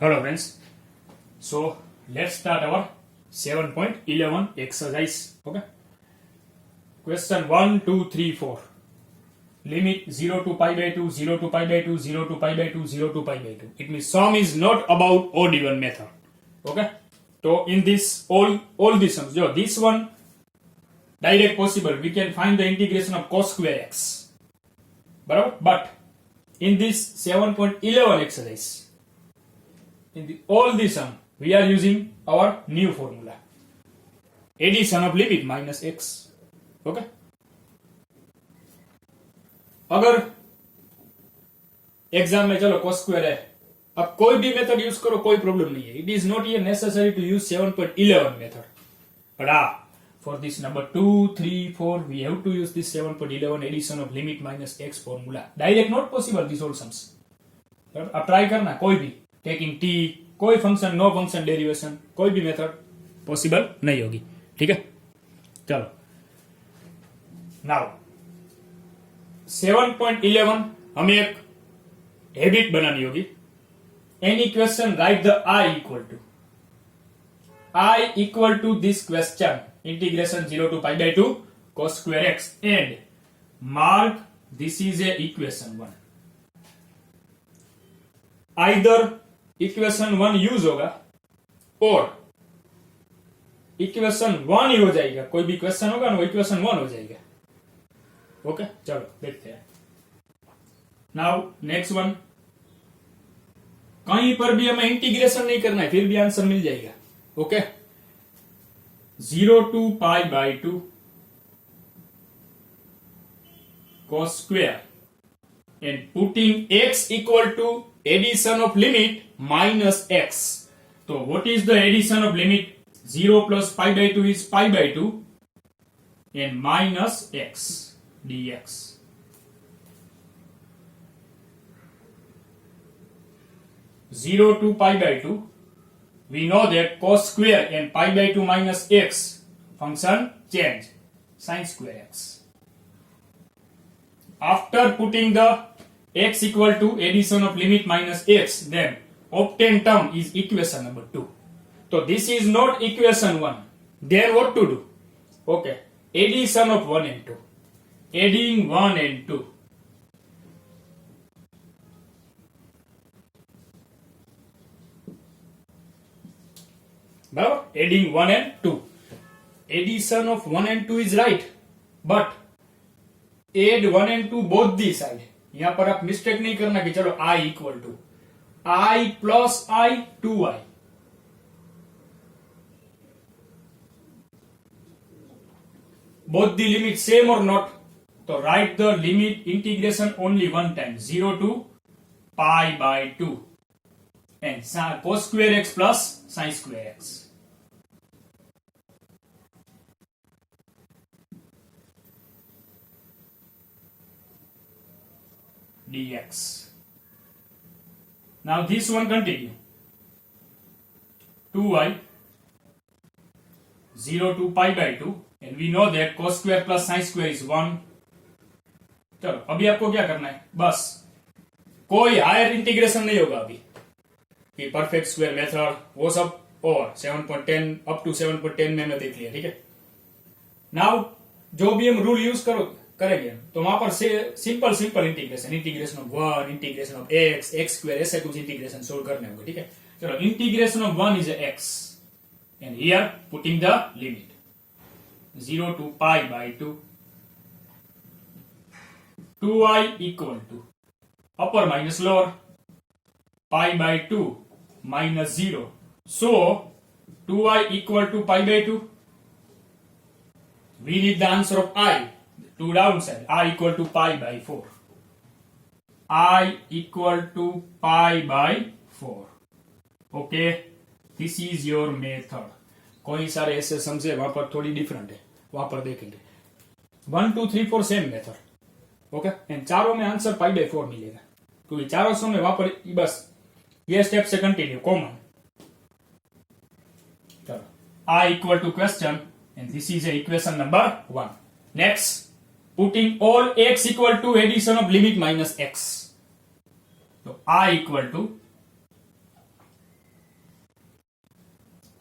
Hello friends. So let's start our 7.11 exercise. Okay. Question 1, 2, 3, 4. Limit 0 to pi by 2, 0 to pi by 2, 0 to pi by 2, 0 to pi by 2. It means sum is not about odd even method. Okay. So in this all these sums, this one direct possible. We can find the integration of cos square x. But in this 7.11 exercise, in all the sum, we are using our new formula. Addition of limit minus x. Okay. अगर exam में चलो cos square है, अब कोई भी method use करो कोई problem नहीं है. इट इज नॉट ये necessary to use 7.11 method. But for this number 2, 3, 4, we have to use this 7.11 addition of limit minus x formula. Direct not possible these all sums. अब try करना कोई भी taking t, कोई function no function derivation, कोई भी method possible नहीं होगी. ठीक है, चलो नाउ 7.11 हमें एक हैबिट बनानी होगी. Any question right the I equal to this question integration 0 to pi by 2 cos square x and mark this is a equation 1. Either equation 1 use होगा और इक्वेशन 1 ही हो जाएगा. कोई भी क्वेश्चन होगा ना वो इक्वेशन 1 हो जाएगा. ओके, चलो देखते हैं. नाउ नेक्स्ट वन, कहीं पर भी हमें इंटीग्रेशन नहीं करना है फिर भी आंसर मिल जाएगा. Okay, 0 to pi by 2 cos square and putting x equal to addition of limit minus x. So what is the addition of limit? 0 plus pi by 2 is pi by 2 and minus x dx. Zero to pi by 2. We know that cos square and pi by 2 minus x function change sin square x. After putting the x equal to addition of limit minus x, then obtained term is equation number 2. So this is not equation 1. Then what to do? Okay, addition of 1 and 2. Adding 1 and 2. Now, adding 1 and 2. Addition of 1 and 2 is right, but add 1 and 2 both the side. यहां पर आप mistake नहीं करना कि चलो I equal to I plus I 2I. Both the limit same or not? So write the limit integration only one time. 0 to pi by 2 and cos square x plus sin square x. dx. Now this one continue. 2y 0 to pi by 2 and we know that cos square plus sin square is 1. चलो अभी आपको क्या करना है, बस कोई higher integration नहीं होगा अभी कि परफेक्ट स्क्वायर मेथड वो सब, और 7.10 अप टू 7.10 में देख लिया. ठीक है, नाउ जो भी हम रूल यूज करेंगे तो वहां पर simple integration of 1, integration of x square, ऐसे कुछ इंटीग्रेशन सोल्व करने होंगे. ठीक है, चलो integration of 1 is x and here putting the limit 0 to pi by 2. 2i equal to upper minus lower pi by 2 minus 0. So 2i equal to pi by 2. We need the answer of I. Two downside. I equal to pi by 4. I equal to pi by 4. Okay. This is your method. कोई सारे ऐसे समझे वहां पर थोड़ी different है, वहां पर देखेंगे. 1, 2, 3, 4 सेम मेथड. ओके, एंड चारों में आंसर पाई बाय 4 मिलेगा क्योंकि चारों सौ में वहां पर बस ये स्टेप से कंटिन्यू कॉमन. चलो I equal to question and this is a equation number 1. Next, putting all x equal to addition of limit minus x. So I equal to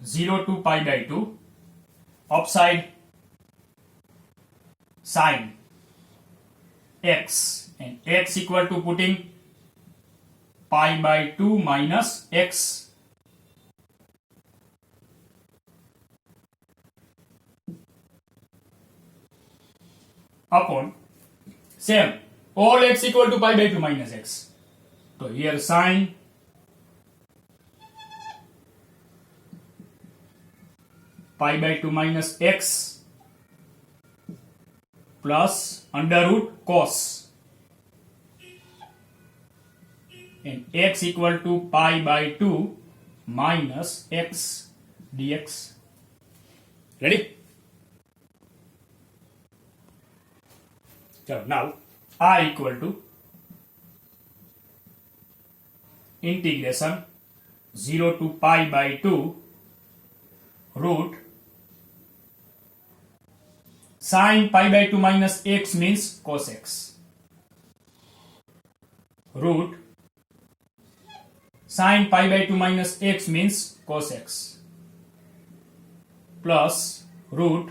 0 to pi by 2, upside sine x, and x equal to putting pi by 2 minus x upon same all x equal to pi by 2 minus x. So here sine pi by 2 minus x plus under root cos, and x equal to pi by 2 minus x dx. Ready? So now I equal to integration 0 to pi by 2 root sine pi by 2 minus x means cos x, root sine pi by 2 minus x means cos x, plus root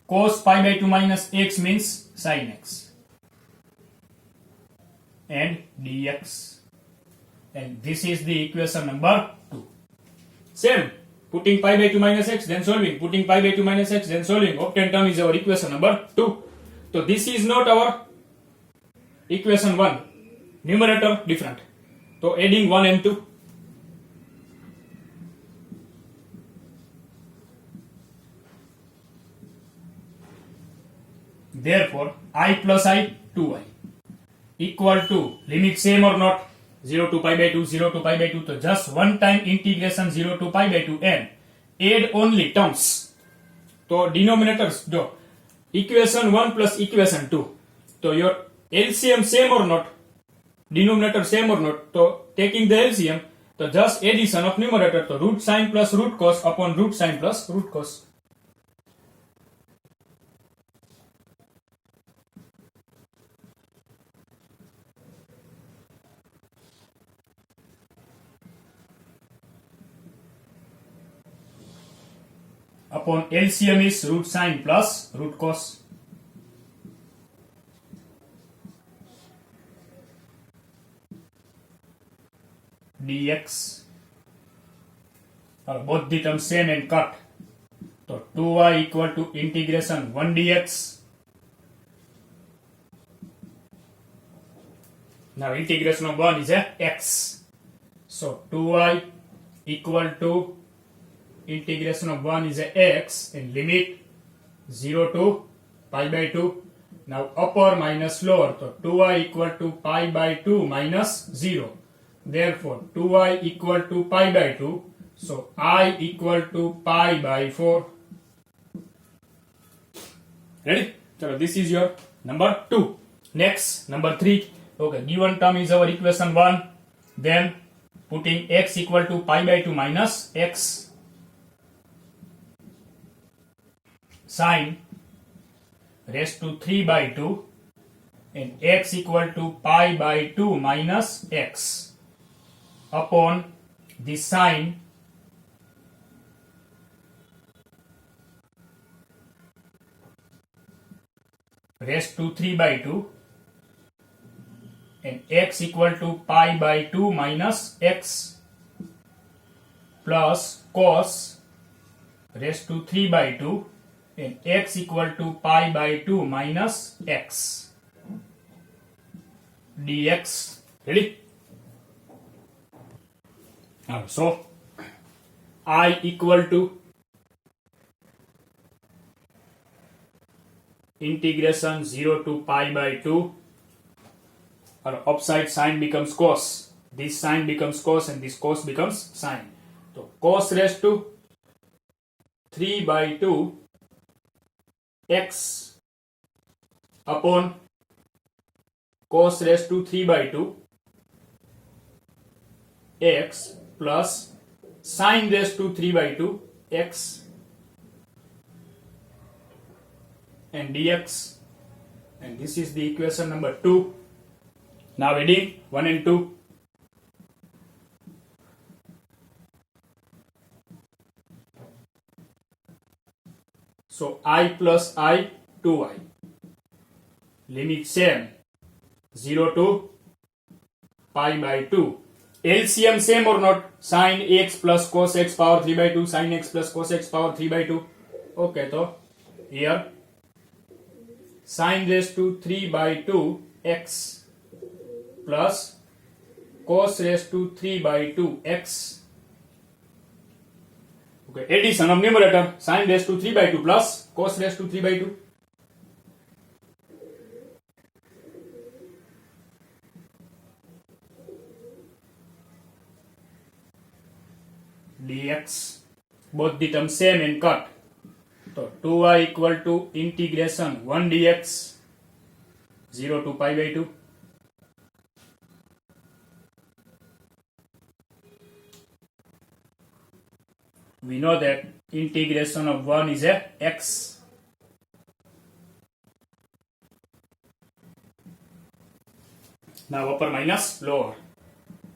cos pi by 2 minus x means sin x, and dx. And this is the equation number 2. Same, putting pi by 2 minus x, then solving, putting pi by 2 minus x, then solving. Obtained term is our equation number 2. So this is not our equation 1. Numerator different. So adding 1 and 2. Therefore, I plus I, 2i equal to limit same or not? 0 to pi by 2, 0 to pi by 2. So just one time integration 0 to pi by 2 and add only terms. So denominators do equation 1 plus equation 2. So your LCM same or not? Denominator same or not? So taking the LCM, so just addition of numerator. So root sine plus root cos upon root sine plus root cos. Upon LCM is root sine plus root cos. Dx. Both the terms same and cut. So 2y equal to integration 1 dx. Now integration of 1 is a x. So 2y equal to integration of 1 is a x, and limit 0 to pi by 2. Now upper minus lower. So 2y equal to pi by 2 minus 0. Therefore 2y equal to pi by 2. So I equal to pi by 4. Ready? So this is your number 2. Next, number 3. Okay, given term is our equation 1. Then putting x equal to pi by 2 minus x sine raised to 3 by 2 and x equal to pi by 2 minus x upon the sine raised to 3 by 2 and x equal to pi by 2 minus x plus cos raised to 3 by 2 and x equal to pi by 2 minus x dx. Ready? So I equal to integration 0 to pi by 2, or upside sine becomes cos. This sine becomes cos and this cos becomes sine. So cos raised to 3 by 2 x upon cos raised to 3 by 2 x plus sine raised to 3 by 2 x and dx, and this is the equation number 2. Now adding 1 and 2. So I plus I 2I. Limit same 0 to pi by 2. LCM same or not? Sin x plus cos x power 3 by 2. Sin x plus cos x power 3 by 2. Okay, so here sin raised to 3 by 2 x plus cos raised to 3 by 2 x. Okay, addition of numerator sin raised to 3 by 2 plus cos raised to 3 by 2. dx. Both the terms same and cut. So 2y equal to integration 1 dx 0 to pi by 2. We know that integration of 1 is a x. Now upper minus lower.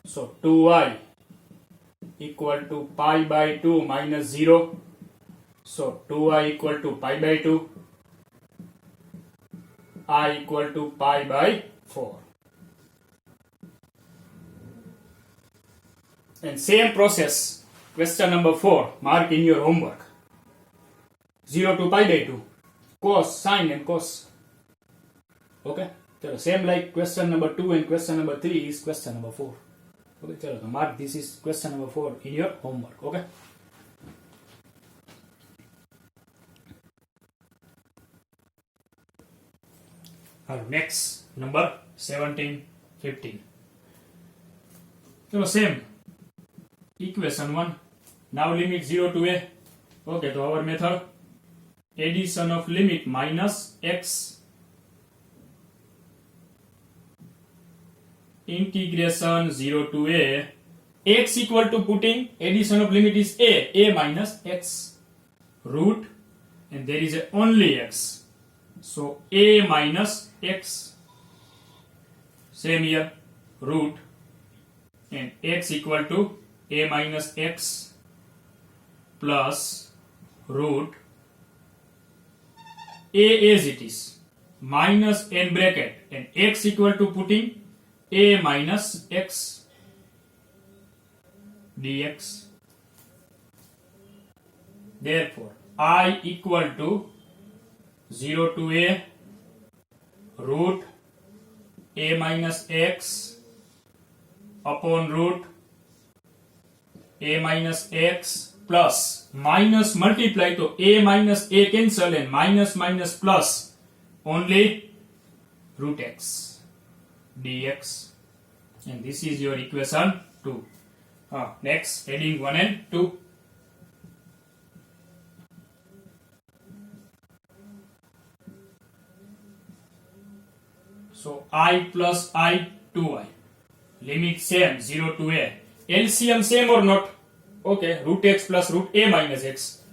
So 2y equal to pi by 2 minus 0. So 2y equal to pi by 2. I equal to pi by 4. And same process. Question number 4. Mark in your homework. 0 to pi by 2. Cos, sin and cos. Okay. So same like question number 2 and question number 3 is question number 4. Okay, chalo, mark this is question number 4 in your homework. Okay. Next number 17, 15. So same equation 1. Now limit 0 to a. Okay, so our method addition of limit minus x integration 0 to a, x equal to putting addition of limit is a minus x root, and there is a only x, so a minus x, same here root, and x equal to a minus x plus root a as it is minus n bracket, and x equal to putting a minus x dx. Therefore, I equal to 0 to a root a minus x upon root a minus x plus minus multiply to a minus a cancel and minus minus plus only root x dx, and this is your equation 2. Next, heading 1 and 2. So I plus I 2i, limit same 0 to a, LCM same or not? Okay, root x plus root a minus x.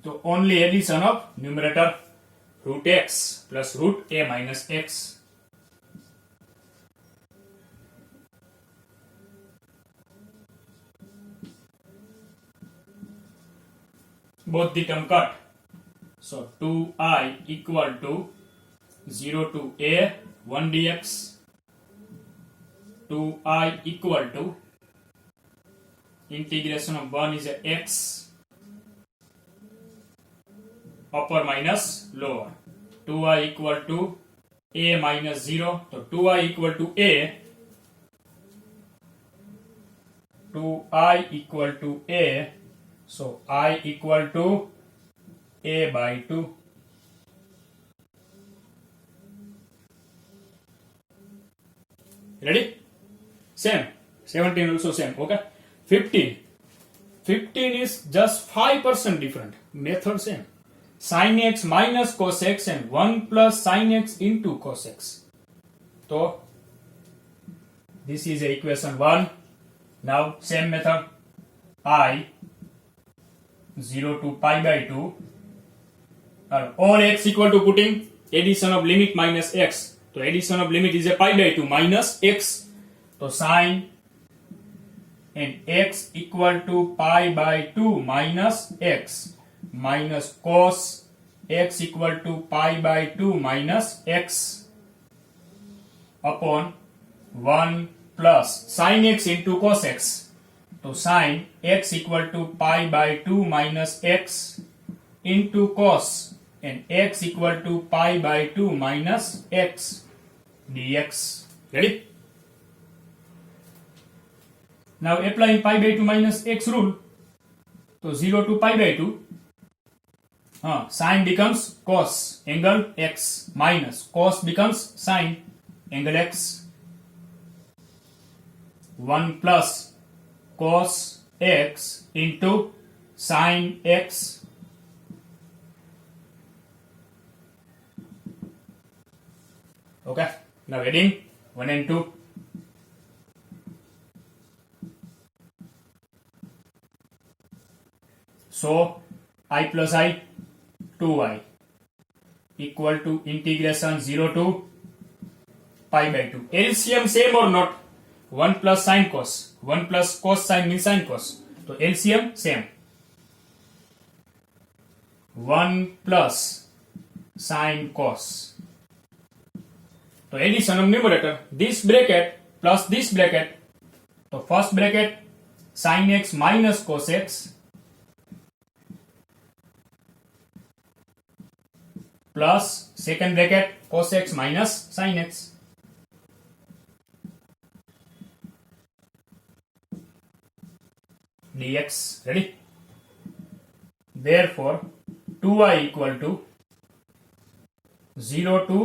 So only addition of numerator root x plus root a minus x. Both the term cut. So 2i equal to 0 to a 1 dx. 2i equal to integration of 1 is a x. Upper minus lower. 2i equal to a minus 0. So 2i equal to a. 2i equal to a. So I equal to a by 2. Ready? Same. 17 also same. Okay. 15. 15 is just 5% different. Method same. Sin x minus cos x and 1 plus sin x into cos x. So this is equation 1. Now same method. I 0 to pi by 2 or all x equal to putting addition of limit minus x तो addition of limit is a pi by 2 minus x, तो sine and x equal to pi by 2 minus x minus cos x equal to pi by 2 minus x upon 1 plus sine x into cos x, तो sine x equal to pi by 2 minus x into cos and x equal to pi by 2 minus x dx. Ready? Now applying pi by 2 minus x rule, so 0 to pi by 2, sine becomes cos angle x minus cos becomes sine angle x, 1 plus cos x into sine x. Okay, now adding 1 and 2. So I plus I, 2i equal to integration 0 to pi by 2. LCM same or not? 1 plus sine cos. 1 plus cos sine means sine cos. So LCM same. 1 plus sine cos. तो addition of numerator, this bracket plus this bracket, तो first bracket sine x minus cos x plus second bracket cos x minus sine x, dx. Ready? Therefore 2i equal to 0 to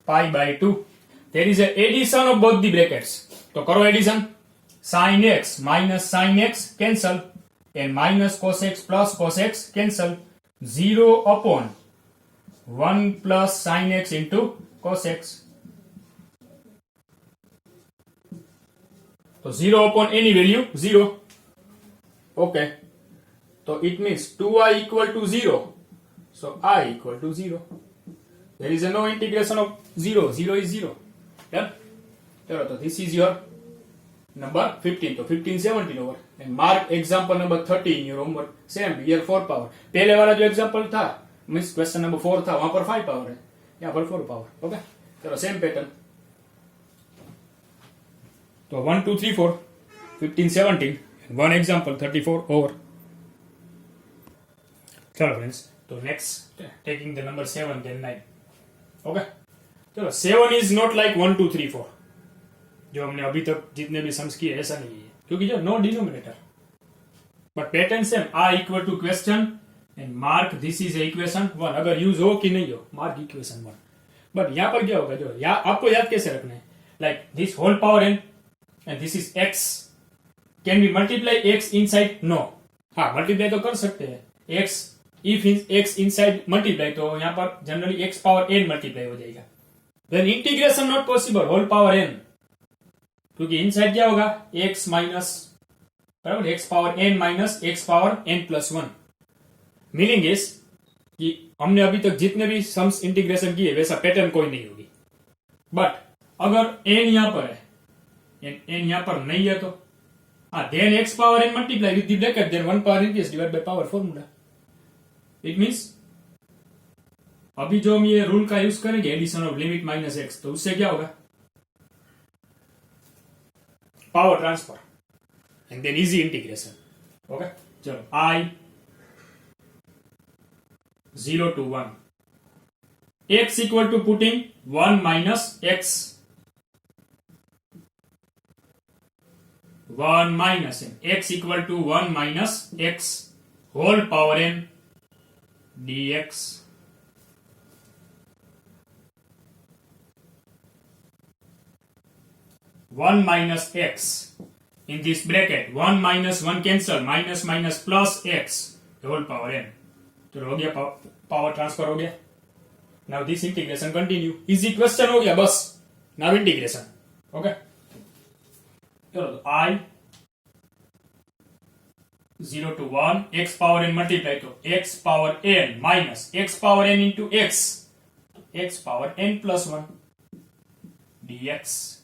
pi by 2. There is a addition of both the brackets. तो करो addition, sin x minus sin x cancel and minus cos x plus cos x cancel, 0 upon 1 plus sin x into cos x. तो 0 upon any value 0. Okay. So it means 2i equal to 0. So I equal to 0. There is a no integration of 0. 0 is 0. Yeah? So this is your number 15. So 15, 17 over. And mark example number 30 in your homework. Same, here 4 power. पहले वाला जो example था, means question number 4 था, वहां पर 5 power है. यहाँ पर 4 power. Okay? चलो same pattern. तो 1, 2, 3, 4, 15, 17. One example 34 over. चलो friends. तो next taking the number 7 then 9. Okay, चलो 7 इज नॉट लाइक 1 2 3 4 जो हमने अभी तक जितने भी सम्स किए, ऐसा नहीं है, क्योंकि जो no denominator but pattern same. I equal to question and mark this is equation 1. अगर यूज हो कि नहीं हो, मार्क इक्वेशन 1. बट यहां पर क्या होगा, जो आपको याद कैसे रखना है, like this whole power n and this is x. Can be multiply x inside? No. हाँ, मल्टीप्लाई तो कर सकते हैं x. If x inside multiply, तो यहां पर generally x power n multiply हो जाएगा. Then integration not possible, whole power n, क्योंकि इनसाइड क्या होगा, एक्स माइनस, बराबर, x power n minus x power n plus 1. Meaning is कि हमने अभी तक जितने भी सम्स इंटीग्रेशन किए वैसा पैटर्न कोई नहीं होगी. बट अगर एन यहां पर है, एन यहां पर नहीं है, तो then x power n multiply with the bracket, then 1 power n divide by power formula. It means अभी जो हम ये रूल का यूज करेंगे, addition of limit minus x, तो उससे क्या होगा, power transfer and then easy integration. Okay, चलो I 0 to 1, x equal to putting 1 minus x, 1 minus n, x equal to 1 minus x whole power n dx. One minus x in this bracket, 1 minus 1 cancel, minus minus plus x whole power n. तो हो गया, power transfer हो गया. Now this integration continue. Easy question हो गया बस. Now integration. Okay, चलो I 0 to 1 x power n multiply, तो x power n minus x power n into x, x power n plus 1 dx.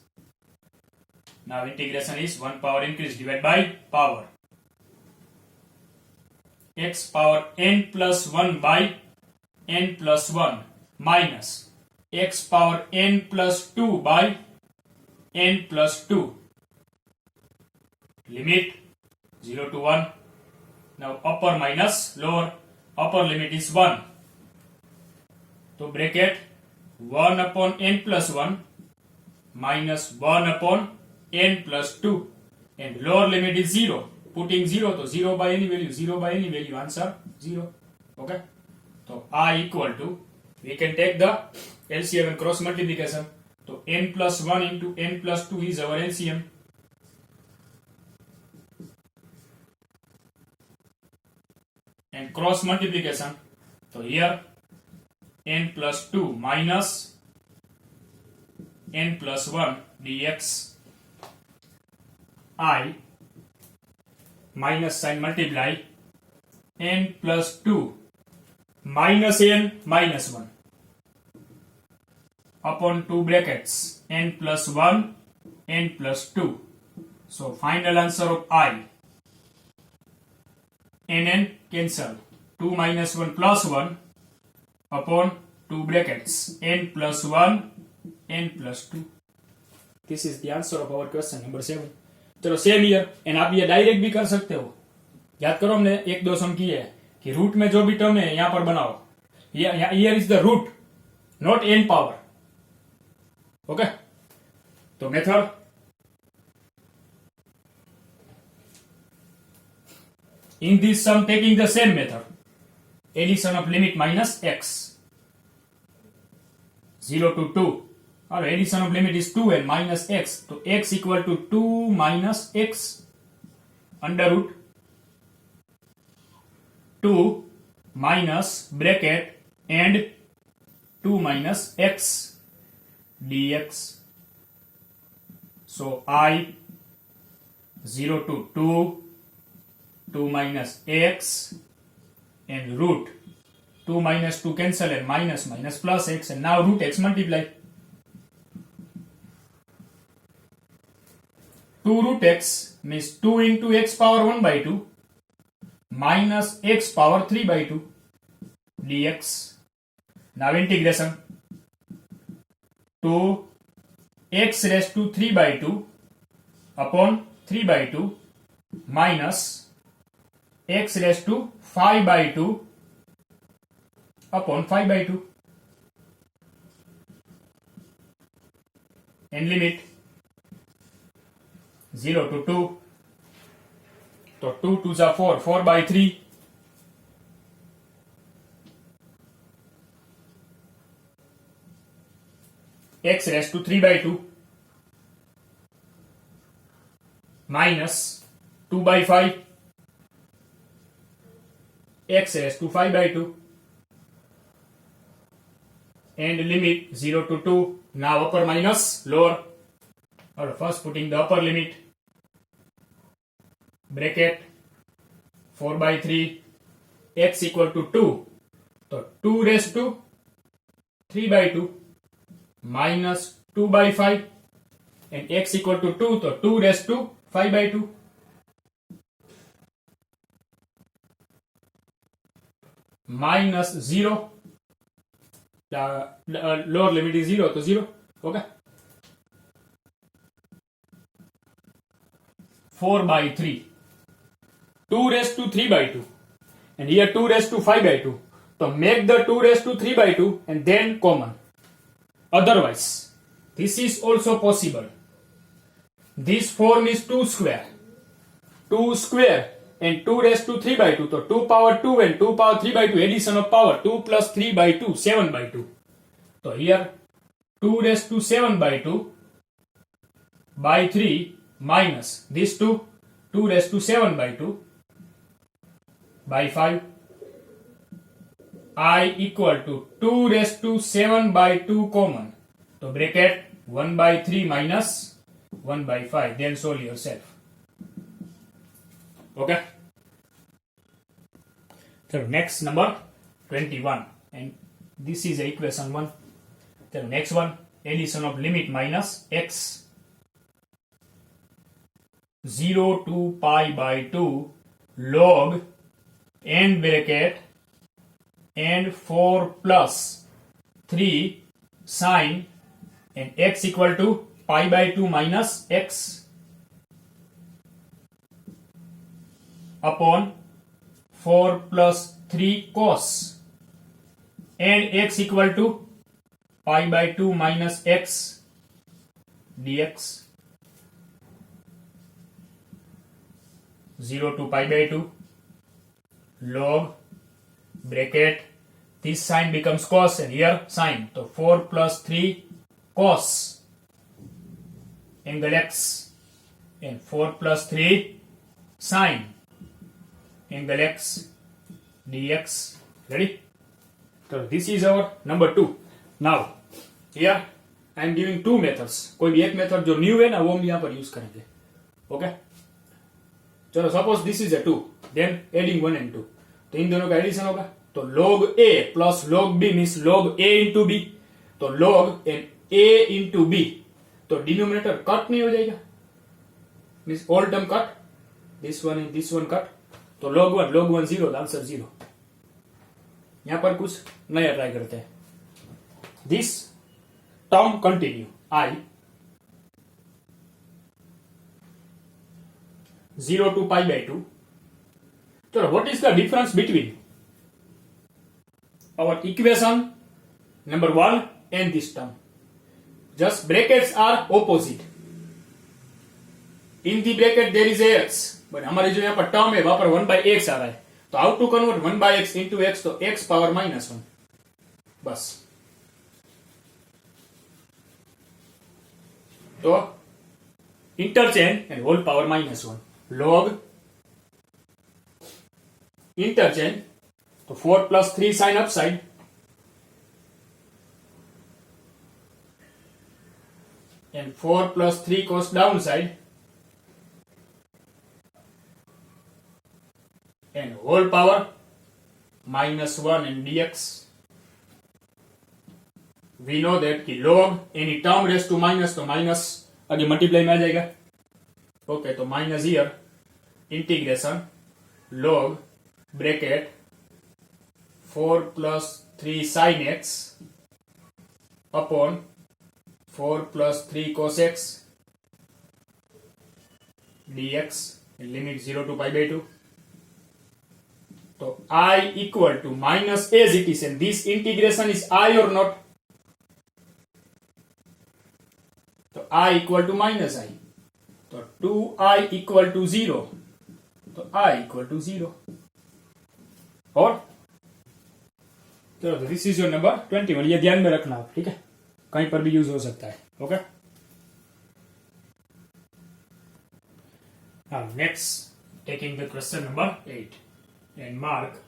Now integration is 1 power increase divided by power. X power n plus 1 by n plus 1 minus x power n plus 2 by n plus 2. Limit 0 to 1. Now upper minus lower. Upper limit is 1. So bracket 1 upon n plus 1 minus 1 upon n plus 2. And lower limit is 0. Putting 0 to 0 by any value. 0 by any value. Answer 0. Okay. So I equal to, we can take the LCM and cross multiplication. So n plus 1 into n plus 2 is our LCM. And cross multiplication. So here n plus 2 minus n plus 1 dx. I minus sign multiply n plus 2 minus n minus 1 upon 2 brackets n plus 1 n plus 2. So final answer of I, n cancel, 2 minus 1 plus 1 upon 2 brackets n plus 1 n plus 2. This is the answer of our question number 7. चलो same year, and आप ये direct भी कर सकते हो. याद करो हमने एक दो सम किए कि रूट में जो भी टर्म है यहां पर बनाओ. Here is the root, not n power. Okay, तो method in this sum taking the same method, addition of limit minus x 0 to 2, or addition of limit is 2 and minus x, so x equal to 2 minus x under root 2 minus bracket and 2 minus x dx. So I 0 to 2 minus x and root 2 minus 2 cancel and minus minus plus x, and now root x multiply. 2 root x means 2 into x power 1 by 2 minus x power 3 by 2 dx. Now integration 2 x raised to 3 by 2 upon 3 by 2 minus x raised to 5 by 2 upon 5 by 2, and limit 0 to 2. So 2 2s are 4, 4 by 3. X raised to 3 by 2 minus 2 by 5. X raised to 5 by 2, and limit 0 to 2. Now upper minus lower, or first putting the upper limit, bracket 4 by 3, x equal to 2, so 2 raised to 3 by 2 minus 2 by 5, and x equal to 2, so 2 raised to 5 by 2 minus 0. Lower limit is 0, so 0. Okay. 4 by 3. 2 raised to 3 by 2. And here 2 raised to 5 by 2. So make the 2 raised to 3 by 2 and then common. Otherwise, this is also possible. This form is 2 square. 2 square and 2 raised to 3 by 2. So 2 power 2 and 2 power 3 by 2. Addition of power 2 plus 3 by 2. 7 by 2. So here 2 raised to 7 by 2 by 3 minus this 2. 2 raised to 7 by 2 by 5. I equal to 2 raised to 7 by 2 common. So bracket 1 by 3 minus 1 by 5. Then solve yourself. Okay. So next number 21, and this is equation 1. The next one addition of limit minus x 0 to pi by 2 log n bracket and 4 plus 3 sine and x equal to pi by 2 minus x upon 4 plus 3 cos and x equal to pi by 2 minus x dx 0 to pi by 2 log bracket, this sine becomes cos and here sine, so 4 plus 3 cos angle x and 4 plus 3 sine angle x dx. Ready? So this is our number 2. Now here I am giving two methods. कोई भी एक method जो new है ना वो हम यहाँ पर यूज करेंगे. ओके चलो suppose this is a 2 then adding 1 and 2 तो इन दोनों का एडिशन होगा तो log a plus log b means log a into b तो log and a into b तो डिनोमिनेटर कट नहीं हो जाएगा means all term cut this one cut तो log 1 0 आंसर 0. यहां पर कुछ नया ट्राई करते हैं. This term continue I 0 to pi by 2. So what is the difference between our equation number 1 and this term? Just brackets are opposite. In the bracket there is a x, but हमारे जो यहाँ पर term है वहां पर 1 by x आ रहा है तो how to convert 1 by x into x तो x पावर -1 बस. तो interchange and whole power -1 log interchange तो 4 plus 3 sine upside and 4 plus 3 cos downside and whole power -1 and dx. We know that कि log any term raised to minus तो minus आगे multiply में आ जाएगा. Okay तो minus here integration log bracket 4 plus 3 sin x upon 4 plus 3 cos x dx limit 0 to pi by 2. So I equal to minus as it is and this integration is I or not? So I equal to minus I. So 2I equal to 0. तो I equal to 0 और चलो तो this is your number 21. ये ध्यान में रखना आप, ठीक है, कहीं पर भी यूज हो सकता है. Okay next taking the question number 8 and mark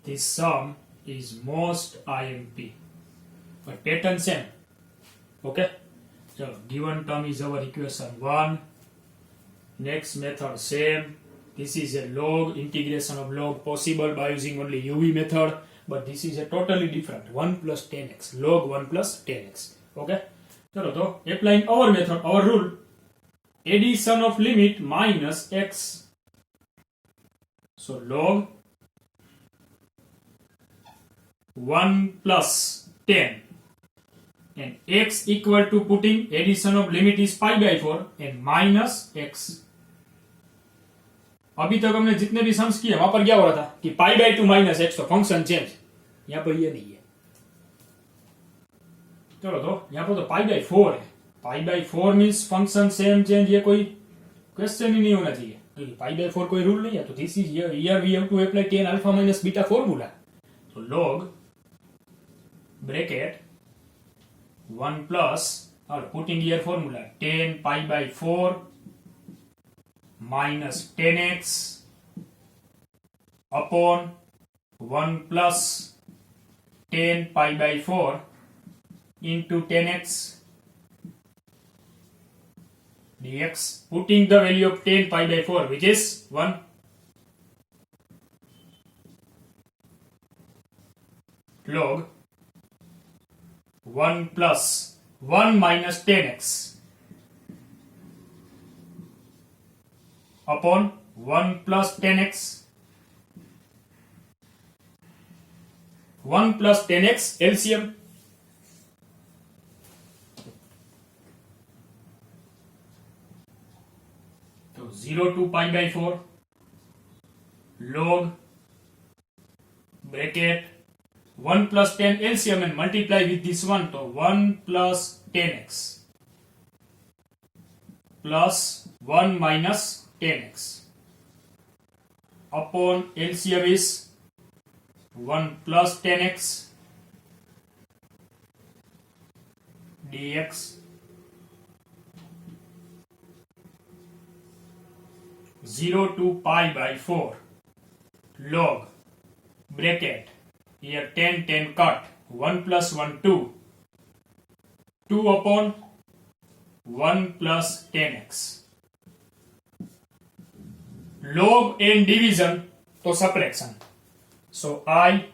this sum is most IMP but pattern same. Okay चलो given term is our equation 1. Next method same. This is a log, integration of log possible by using only UV method, but this is a totally different 1 plus 10x, log 1 plus 10x. Okay? चलो तो applying our method, our rule, addition of limit minus x. So log 1 plus 10 and x equal to putting addition of limit is pi by 4 and minus x. अभी तक हमने जितने भी sums किए वहां पर क्या हो रहा था कि पाई बाय 2 माइनस एक्स तो फंक्शन चेंज. यहां पर ये नहीं है. चलो तो यहां पर तो पाई बाय 4 है. पाई by 4 means function same change. ये कोई क्वेश्चन ही नहीं होना चाहिए क्योंकि पाई बाय 4 कोई रूल नहीं है. तो this is here we have to apply tan alpha minus beta formula. तो log ब्रैकेट 1 प्लस और putting here formula tan pi by 4 minus 10x upon 1 plus 10 pi by 4 into 10x dx, putting the value of 10 pi by 4 which is 1. Log 1 plus 1 minus 10x upon 1 plus 10x. 1 plus 10x LCM. So 0 to pi by 4 log bracket 1 plus 10 LCM and multiply with this one. So 1 plus 10x plus 1 minus 10x upon LCM is 1 plus 10x dx 0 to pi by 4 log bracket here 10 10 cut 1 plus 1 2 2 upon 1 plus 10x log and division to subtraction. So I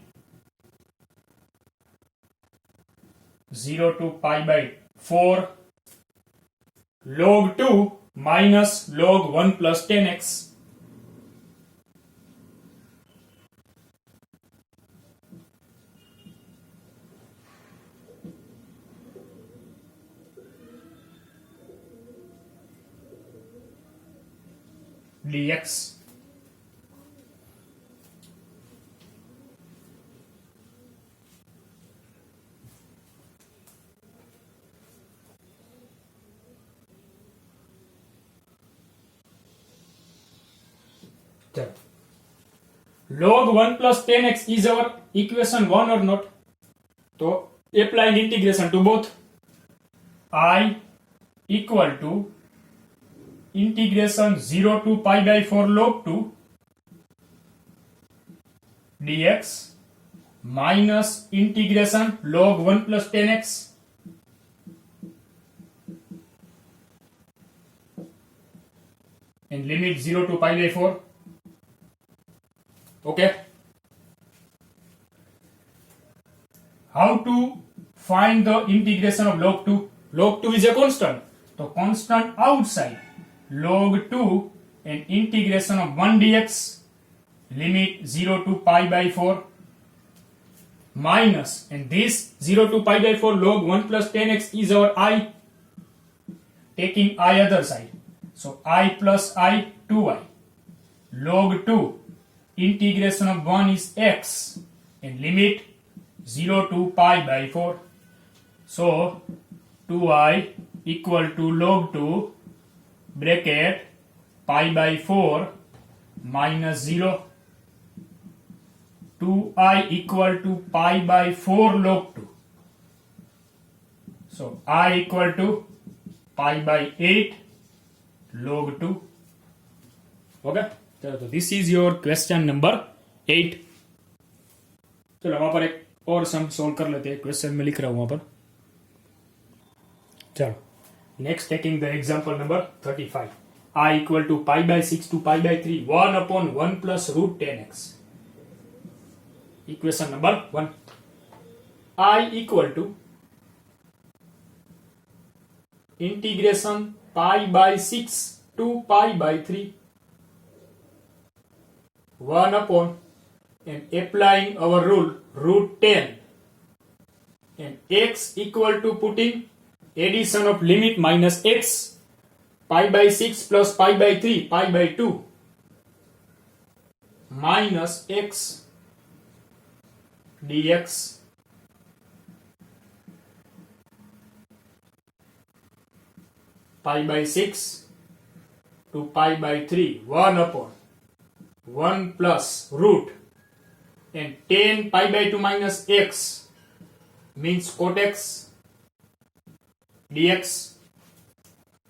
0 to pi by 4 log 2 minus log 1 plus 10x dx. Log 1 plus 10x is our equation 1 or not? So applying integration to both. I equal to integration 0 to pi by 4 log 2 dx minus integration log 1 plus 10x and limit 0 to pi by 4. Okay. How to find the integration of log 2? Log 2 is a constant. So constant outside log 2 and integration of 1 dx limit 0 to pi by 4 minus and this 0 to pi by 4 log 1 plus 10x is our I, taking I other side. So I plus I 2I log 2 integration of 1 is x and limit 0 to pi by 4. So 2I equal to log 2 bracket pi by 4 minus 0. 2I equal to pi by 4 log 2. So I equal to pi by 8 log 2. Okay. चलो तो this is your question number 8. चलो वहां पर एक और सम solve कर लेते हैं. क्वेश्चन में लिख रहा हूं वहां पर. चलो next taking the example number 35. I equal to pi by 6 to pi by 3 1 upon 1 plus root 10x. Equation number 1. I equal to integration pi by 6 to pi by 3 1 upon and applying our rule root 10 and x equal to putting addition of limit minus x pi by 6 plus pi by 3 pi by 2 minus x dx pi by 6 to pi by 3 1 upon 1 plus root and 10 pi by 2 minus x means cot x dx.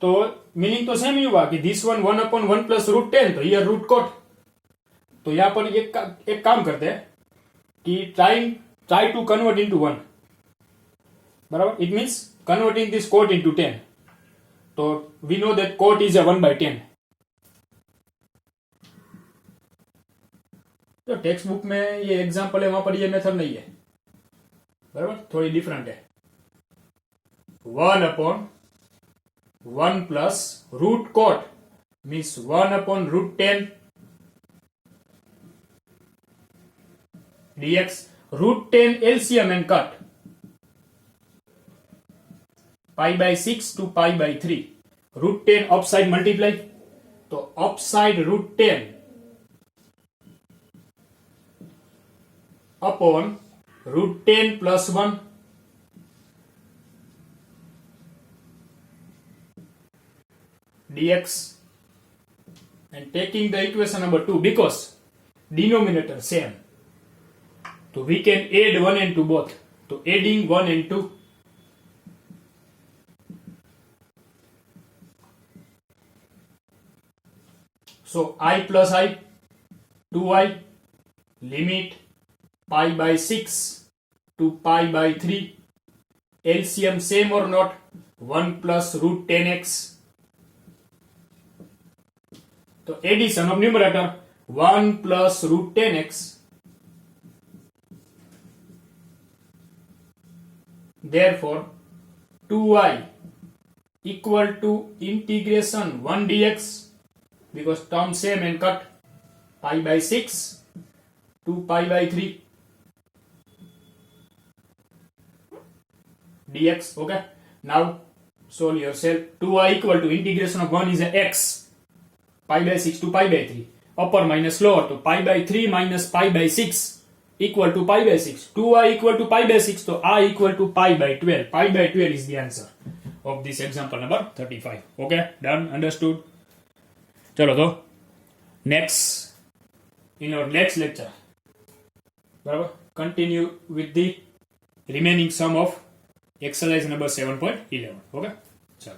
तो meaning तो same ही हुआ कि this one 1 upon 1 plus root 10 तो ये root coat. तो यहां पर एक काम करते हैं कि ट्राई टू कन्वर्ट इनटू 1. बराबर. It means converting this quote into 10. तो we know that quote is a 1 by 10. तो टेक्स्ट बुक में ये एग्जांपल है, वहां पर ये मेथड नहीं है. बराबर. थोड़ी डिफरेंट है. 1 upon 1 plus root cot means 1 upon root 10 dx. Root 10 LCM and cut. Pi by 6 to pi by 3. Root 10 upside multiply. So upside root 10 upon root 10 plus 1 dx, and taking the equation number 2 because denominator same, so we can add 1 and 2 both. So adding 1 and 2, so I plus I, 2i, limit pi by 6 to pi by 3, LCM same or not, 1 plus root 10x. So addition of numerator 1 plus root 10x, therefore 2i equal to integration 1 dx because term same and cut, pi by 6 to pi by 3 dx. Okay, now solve yourself. 2i equal to integration of 1 is a x, pi by 6 to pi by 3, upper minus lower, to pi by 3 minus pi by 6 equal to pi by 6. 2i equal to pi by 6, so I equal to pi by 12. Pi by 12 is the answer of this example number 35. Okay, done, understood. चलो तो next, in our next lecture, बराबर, continue with the remaining sum of exercise number 7.11. Okay, चलो.